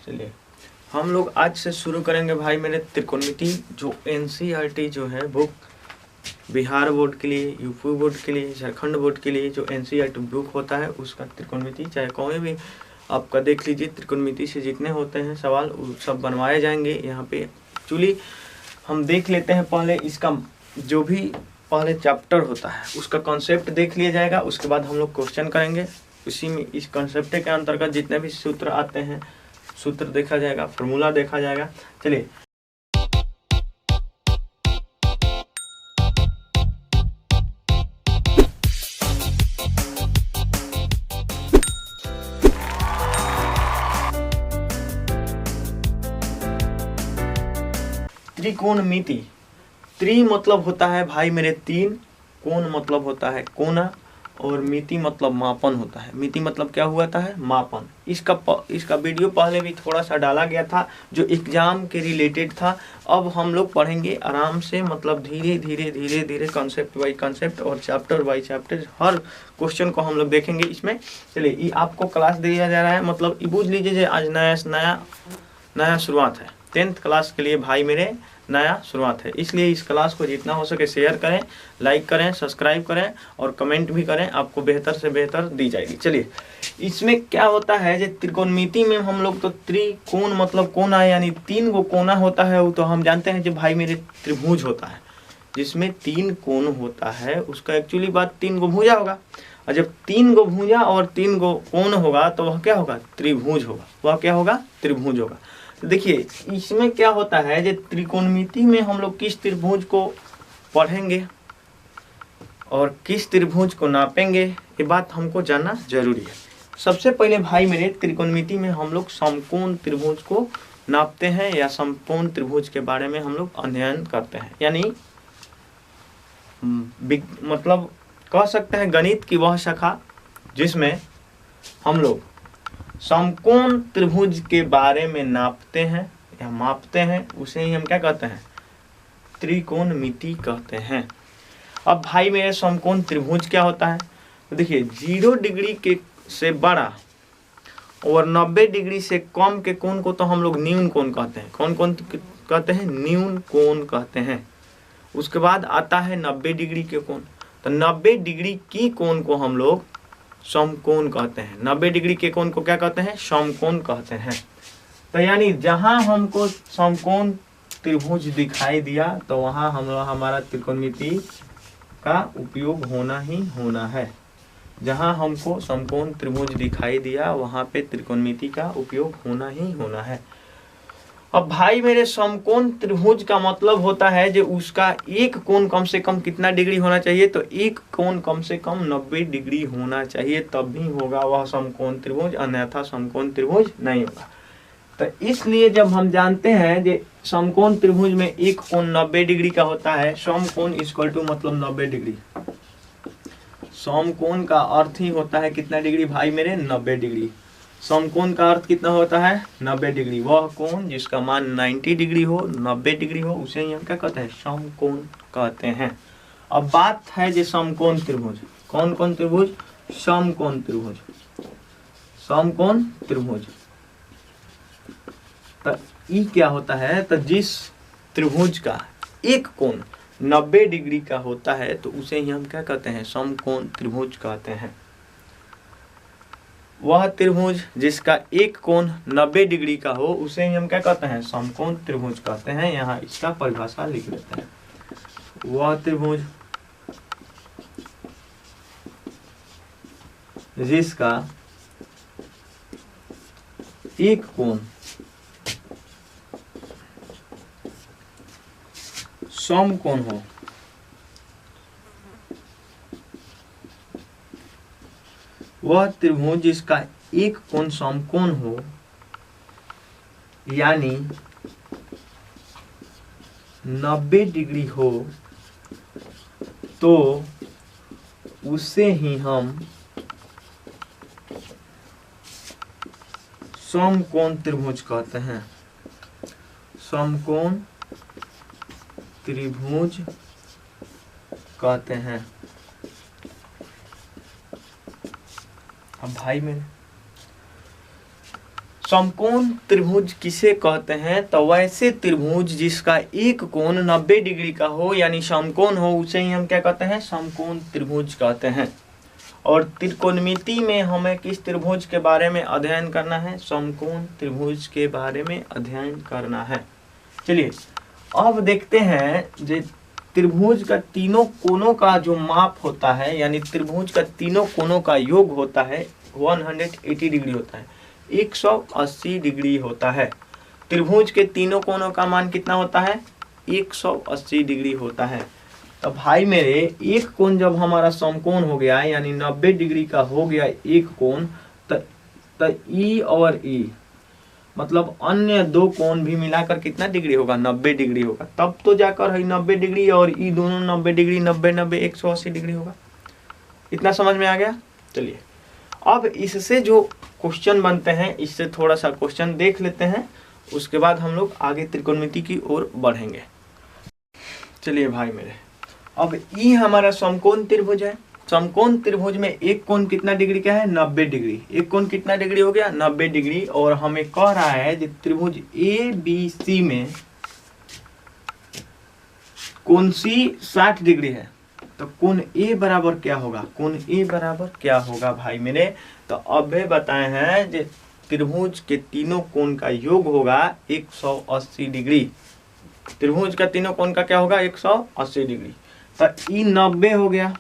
चलिए हम लोग आज से शुरू करेंगे भाई मेरे त्रिकोणमिति, जो एनसीईआरटी जो है बुक बिहार बोर्ड के लिए, यूपी बोर्ड के लिए, झारखंड बोर्ड के लिए जो एनसीईआरटी बुक होता है उसका त्रिकोणमिति, चाहे कोई भी आपका देख लीजिए, त्रिकोणमिति से जितने होते हैं सवाल वो सब बनवाए जाएंगे यहाँ पे। एक्चुअली हम देख लेते हैं पहले इसका जो भी पहले चैप्टर होता है उसका कॉन्सेप्ट देख लिया जाएगा, उसके बाद हम लोग क्वेश्चन करेंगे। उसी में इस कॉन्सेप्ट के अंतर्गत जितने भी सूत्र आते हैं सूत्र देखा जाएगा, फॉर्मूला देखा जाएगा। चलिए त्रिकोणमिति, त्रि मतलब होता है भाई मेरे तीन, कोण मतलब होता है कोना, और मिति मतलब मापन होता है। मिति मतलब क्या हुआ था है मापन। इसका वीडियो पहले भी थोड़ा सा डाला गया था जो एग्जाम के रिलेटेड था। अब हम लोग पढ़ेंगे आराम से, मतलब धीरे धीरे धीरे धीरे कॉन्सेप्ट बाई कॉन्सेप्ट और chapter by chapter her question को हम लोग देखेंगे इसमें। चलिए ये आपको क्लास दिया जा रहा है, मतलब ये बूझ लीजिए आज नया शुरुआत है। 10th क्लास के लिए भाई मेरे नया शुरुआत है, इसलिए इस क्लास को जितना हो सके शेयर करें, लाइक करें, सब्सक्राइब करें और कमेंट भी करें, आपको बेहतर से बेहतर दी जाएगी। चलिए इसमें क्या होता है, जो त्रिकोणमिति में हम लोग तो त्रिकोण मतलब कोना, यानी तीन गो कोना होता है। वो तो हम जानते हैं जो भाई मेरे त्रिभुज होता है, जिसमें तीन कोण होता है उसका एक्चुअली बात तीन गो भुजा होगा। और जब तीन गो भुजा और तीन गो कोण होगा तो वह क्या होगा, त्रिभुज होगा। वह क्या होगा, त्रिभुज होगा। तो देखिए इसमें क्या होता है, जो त्रिकोणमिति में हम लोग किस त्रिभुज को पढ़ेंगे और किस त्रिभुज को नापेंगे, ये बात हमको जानना जरूरी है। सबसे पहले भाई मेरे त्रिकोणमिति में हम लोग समकोण त्रिभुज को नापते हैं, या समकोण त्रिभुज के बारे में हम लोग अध्ययन करते हैं। यानी मतलब कह सकते हैं गणित की वह शाखा जिसमें हम लोग समकोण त्रिभुज के बारे में नापते हैं या मापते हैं, उसे ही हम क्या कहते हैं, त्रिकोणमिति कहते हैं। अब भाई मेरे समकोण त्रिभुज क्या होता है, तो देखिए 0 डिग्री के से बड़ा और 90 डिग्री से कम के कोण को तो हम लोग न्यून कोण कहते हैं। कौन कौन कहते हैं, न्यून कोण कहते हैं। उसके बाद आता है 90 डिग्री के कोण, तो 90 डिग्री की कोण को हम लोग समकोण कहते हैं। 90 डिग्री के कोण को क्या कहते हैं, समकोण कहते हैं। तो यानी जहां हमको समकोण त्रिभुज दिखाई दिया तो वहां हमारा त्रिकोणमिति का उपयोग होना ही होना है। जहां हमको समकोण त्रिभुज दिखाई दिया वहां पे त्रिकोणमिति का उपयोग होना ही होना है। अब भाई मेरे समकोण त्रिभुज का मतलब होता है जो उसका एक कोण कम से कम कितना डिग्री होना चाहिए, तो एक कोण कम से कम 90 डिग्री होना चाहिए, तब भी होगा वह समकोण त्रिभुज, अन्यथा समकोण त्रिभुज नहीं होगा। तो इसलिए जब हम जानते हैं कि समकोण त्रिभुज में एक कोण 90 डिग्री का होता है, समकोण इक्वल टू मतलब 90 डिग्री। समकोण का अर्थ ही होता है कितना डिग्री भाई मेरे, 90 डिग्री। समकोण का अर्थ कितना होता है, 90 डिग्री। वह कोण जिसका मान 90 डिग्री हो, 90 डिग्री हो, उसे ही हम क्या कहते हैं, समकोण कहते हैं। अब बात है जो समकोण त्रिभुज, कौन कौन त्रिभुज, समकोण त्रिभुज, समकोण त्रिभुज। तो ये क्या होता है, तो जिस त्रिभुज का एक कोण 90 डिग्री का होता है तो उसे ही हम क्या कहते हैं, समकोण त्रिभुज कहते हैं। वह त्रिभुज जिसका एक कोण 90 डिग्री का हो उसे ही हम क्या कहते हैं, समकोण त्रिभुज कहते हैं। यहाँ इसका परिभाषा लिख लेते हैं। वह त्रिभुज जिसका एक कोण समकोण हो, वह त्रिभुज जिसका एक कोण समकोण हो, यानी 90 डिग्री हो, तो उसे ही हम समकोण त्रिभुज कहते हैं। समकोण त्रिभुज कहते हैं। अब भाई मेरे समकोण त्रिभुज किसे कहते हैं? तो वैसे त्रिभुज जिसका एक कोण 90 डिग्री का हो यानी समकोण हो, उसे ही हम क्या कहते हैं? समकोण त्रिभुज कहते हैं। और त्रिकोणमिति में हमें किस त्रिभुज के बारे में अध्ययन करना है? समकोण त्रिभुज के बारे में अध्ययन करना है। चलिए अब देखते हैं जो त्रिभुज का तीनों कोणों का जो माप होता है, यानी त्रिभुज का तीनों कोणों का योग होता है 180 डिग्री होता है, 180 डिग्री होता है। त्रिभुज के तीनों कोणों का मान कितना होता है? 180 डिग्री होता है। तो भाई मेरे एक कोण जब हमारा समकोण हो गया यानी 90 डिग्री का हो गया एक कोण, तो ई और ई मतलब अन्य दो कोण भी मिलाकर कितना डिग्री होगा? 90 डिग्री होगा। तब तो जाकर है 90 डिग्री और ई दोनों 90 डिग्री, 90 90 180 डिग्री होगा। इतना समझ में आ गया? चलिए अब इससे जो क्वेश्चन बनते हैं, इससे थोड़ा सा क्वेश्चन देख लेते हैं, उसके बाद हम लोग आगे त्रिकोणमिति की ओर बढ़ेंगे। चलिए भाई मेरे, अब ई हमारा समकोण त्रिभुज है। समकोण त्रिभुज में एक कोण कितना डिग्री का है? 90 डिग्री। एक कोण कितना डिग्री हो गया? 90 डिग्री। और हमें कह रहा है कि त्रिभुज ए बी सी में कोण सी 60 डिग्री है, तो कोण ए बराबर क्या होगा? कोण ए बराबर क्या होगा भाई मेरे? तो अबे बताए हैं कि त्रिभुज के तीनों कोण का योग होगा 180 डिग्री। त्रिभुज का तीनों कोण का क्या होगा? 180 डिग्री। तो ई 90 हो गया,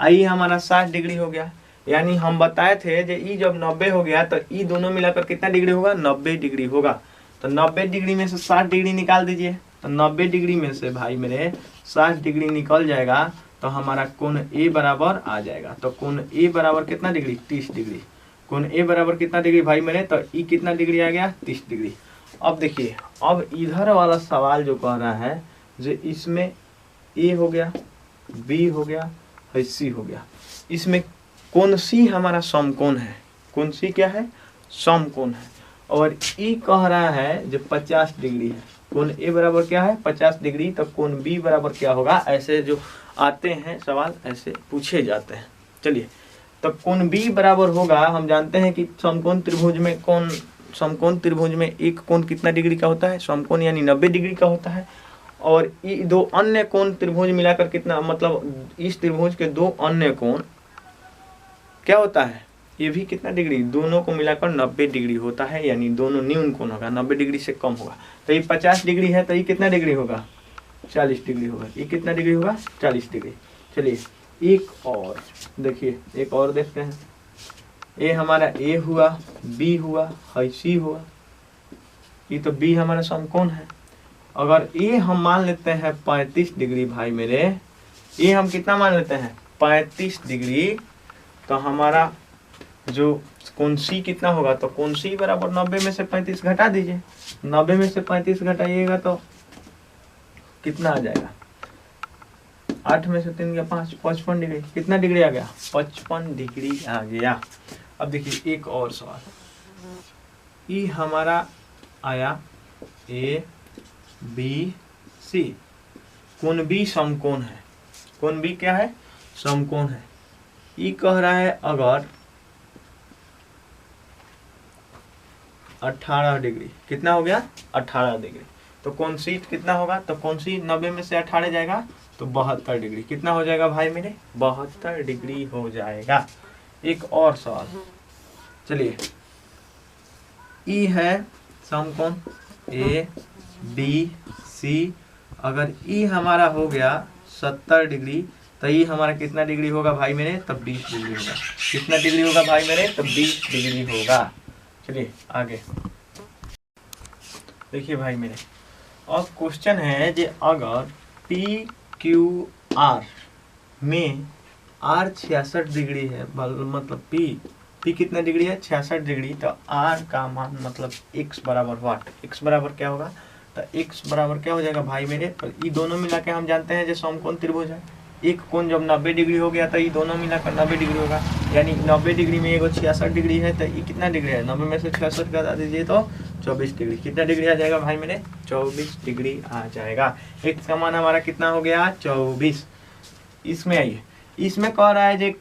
आई हमारा 60 डिग्री हो गया। यानी हम बताए थे कि ई जब 90 हो गया तो ई दोनों मिलाकर कितना डिग्री होगा? 90 डिग्री होगा। तो 90 डिग्री में से 60 डिग्री निकाल दीजिए। तो 90 डिग्री में से भाई मेरे 60 डिग्री निकल जाएगा, तो हमारा कोण ए बराबर आ जाएगा। तो कोण ए बराबर कितना डिग्री? 30 डिग्री। कोण ए बराबर कितना डिग्री भाई मेरे? तो ई कितना डिग्री आ गया? 30 डिग्री। अब देखिए, अब इधर वाला सवाल जो कह रहा है जो इसमें ए हो गया, बी हो गया, सी हो गया, इसमें कौन सी हमारा समकोण है? कौन सी क्या है? समकोण है। और ई कह रहा है जो 50 डिग्री है। कोण ए बराबर क्या है? 50 डिग्री। तो कोण बी बराबर क्या होगा? ऐसे जो आते हैं सवाल ऐसे पूछे जाते हैं। चलिए, तो कोण बी बराबर होगा, हम जानते हैं कि समकोण त्रिभुज में समकोण त्रिभुज में एक कोण कितना डिग्री का होता है? समकोण यानी 90 डिग्री का होता है। और ये दो अन्य कोण त्रिभुज मिलाकर कितना, मतलब इस त्रिभुज के दो अन्य कोण क्या होता है? ये भी कितना डिग्री? दोनों को मिलाकर 90 डिग्री होता है, यानी दोनों न्यून कोण होगा, 90 डिग्री से कम होगा। तो ये 50 डिग्री है, तो ये कितना डिग्री होगा? 40 डिग्री होगा। ये कितना डिग्री होगा? 40 डिग्री। चलिए एक और देखिए, एक और देखते हैं। ये हमारा ए हुआ, बी हुआ, सी हुआ, ये तो बी हमारा समकोण है। अगर ये हम मान लेते हैं 35 डिग्री भाई मेरे, ये हम कितना मान लेते हैं? 35 डिग्री। तो हमारा जो कोण सी कितना होगा? तो कोण सी बराबर 90 में से 35 घटा दीजिए। 90 में से 35 घटाइएगा तो कितना आ जाएगा? 8 में से 3 या 5, 55 डिग्री। कितना डिग्री आ गया? 55 डिग्री आ गया। अब देखिए एक और सवाल, ये हमारा आया ए बी सी, कोण बी समकोण है। कोण बी क्या है? समकोण है। ये कह रहा है अगर 18 डिग्री, कितना हो गया? 18 डिग्री। तो कोण सी कितना होगा? तो कोण सी 90 में से 18 जाएगा तो 72 डिग्री। कितना हो जाएगा भाई मेरे? 72 डिग्री हो जाएगा। एक और सवाल, चलिए, ई है समकोण ए बी सी। अगर ई हमारा हो गया 70 डिग्री, तो ई हमारा कितना डिग्री होगा भाई मेरे? तब 20 डिग्री होगा। कितना डिग्री होगा भाई मेरे? तब 20 डिग्री होगा। चलिए आगे देखिए भाई मेरे, अब क्वेश्चन है कि अगर पी क्यू आर में आर 66 डिग्री है, मतलब पी कितना डिग्री है? 66 डिग्री। तो आर का मान मतलब x बराबर वाट? x बराबर क्या होगा? तो x बराबर क्या हो जाएगा भाई मेरे? तो ये दोनों मिला के हम जानते हैं जो समकोण त्रिभुज है। एक कोण जब 90 डिग्री हो गया तो ये दोनों मिलाकर 90 डिग्री होगा। यानी 90 डिग्री में एगो 66 डिग्री है, तो ये कितना डिग्री है? 90 में से 66 घटा दीजिए तो 24 डिग्री। कितना डिग्री आ जाएगा भाई मेरे? 24 डिग्री आ जाएगा। x का मान हमारा कितना हो गया? 24। इसमें आइए, इसमें कह रहा है जो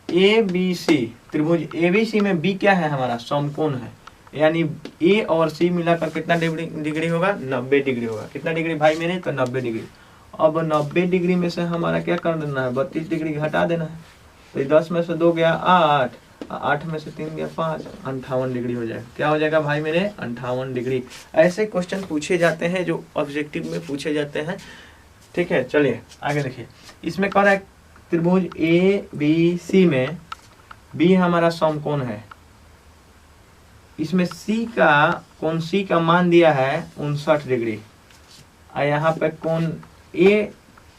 ए बी सी त्रिभुज ए बी सी में बी क्या है? हमारा समकोण है। यानी ए और सी मिलाकर कितना डिग्री होगा, 90 डिग्री होगा। कितना डिग्री भाई मेरे, तो 90 डिग्री। अब 90 डिग्री में से हमारा क्या कर देना है, 32 डिग्री घटा देना है। तो 10 में से 2 गया 8, 8 में से 3 गया 5, 58 डिग्री हो जाएगा। क्या हो जाएगा भाई मेरे, 58 डिग्री। ऐसे क्वेश्चन पूछे जाते हैं जो ऑब्जेक्टिव में पूछे जाते हैं। ठीक है, चलिए आगे देखिए। इसमें कह रहा है त्रिभुज ए बी सी में बी हमारा समकोण है, इसमें सी का मान दिया है 59 डिग्री, और यहाँ पे कोण ए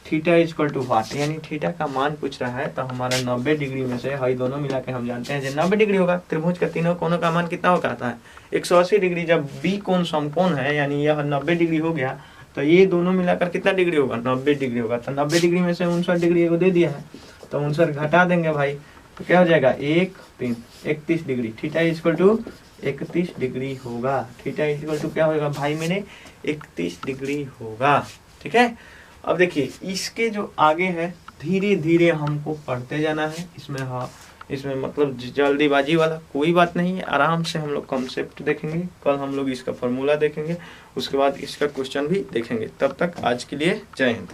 थीटा इक्वल टू वाट, यानी थीटा का मान पूछ रहा है। तो हमारा 90 डिग्री में से हई दोनों मिला के हम जानते हैं जो 90 डिग्री होगा। त्रिभुज का तीनों कोणों का मान कितना होगा आता है 180 डिग्री। जब बी कोण समकोण है यानी यह 90 डिग्री हो गया, तो ये दोनों मिलाकर कितना डिग्री होगा, 90 डिग्री होगा। तो 90 डिग्री में से 59 डिग्री को दे दिया है, तो 59 घटा देंगे भाई, तो क्या हो जाएगा 31 degree. Theta equal to 31 degree होगा। थीटा इक्वल टू क्या होगा भाई मैंने 31 डिग्री होगा। ठीक है, अब देखिए इसके जो आगे है धीरे धीरे हमको पढ़ते जाना है। इसमें हाँ, इसमें मतलब जल्दीबाजी वाला कोई बात नहीं है। आराम से हम लोग कॉन्सेप्ट देखेंगे, कल हम लोग इसका फॉर्मूला देखेंगे, उसके बाद इसका क्वेश्चन भी देखेंगे। तब तक आज के लिए जय हिंद।